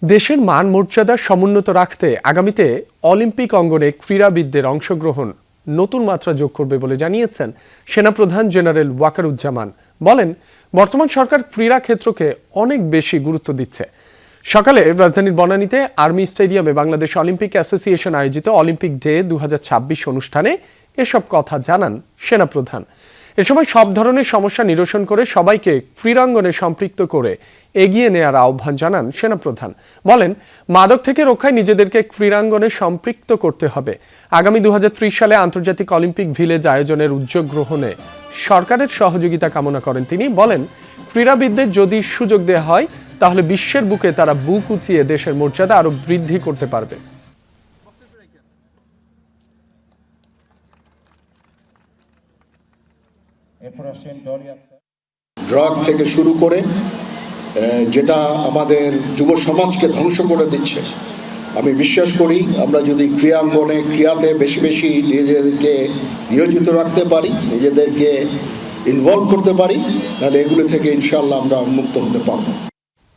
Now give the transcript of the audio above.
দেশের মান মর্যাদা সমুন্নত রাখতে আগামীতে অলিম্পিক অঙ্গনে ক্রীড়াবিদদের অংশগ্রহণ নতুন মাত্রা যোগ করবে বলে জানিয়েছেন সেনাপ্রধান জেনারেল ওয়াকারুজ্জামান। বলেন, বর্তমান সরকার ক্রীড়া ক্ষেত্রকে অনেক বেশি গুরুত্ব দিচ্ছে। সকালে রাজধানীর বনানীতে আর্মি স্টেডিয়ামে বাংলাদেশ অলিম্পিক অ্যাসোসিয়েশন আয়োজিত অলিম্পিক ডে 2026 অনুষ্ঠানে এসব কথা জানান সেনাপ্রধান। এ সময় সব ধরনের সমস্যা নিরসন করে সবাইকে ক্রীড়াঙ্গনে সম্পৃক্ত করে এগিয়ে নেওয়ার আহ্বান জানান সেনাপ্রধান। বলেন, মাদক থেকে রক্ষায় নিজেদেরকে ক্রীড়াঙ্গনে সম্পৃক্ত করতে হবে। আগামী 2030 সালে আন্তর্জাতিক অলিম্পিক ভিলেজ আয়োজনের উদ্যোগ গ্রহণে সরকারের সহযোগিতা কামনা করেন তিনি। বলেন, ক্রীড়াবিদদের যদি সুযোগ দেওয়া হয় তাহলে বিশ্বের বুকে তারা বুক উঁচিয়ে দেশের মর্যাদা আরো বৃদ্ধি করতে পারবে। ড্রাগ থেকে শুরু করে যেটা আমাদের যুব সমাজকে ধ্বংস করে দিচ্ছে, আমি বিশ্বাস করি আমরা যদি ক্রীড়াঙ্গনে ক্রীড়াতে বেশি বেশি নিজেদেরকে নিয়োজিত রাখতে পারি, নিজেদেরকে ইনভলভ করতে পারি, তাহলে এগুলো থেকে ইনশাআল্লাহ আমরা মুক্ত হতে পারবো।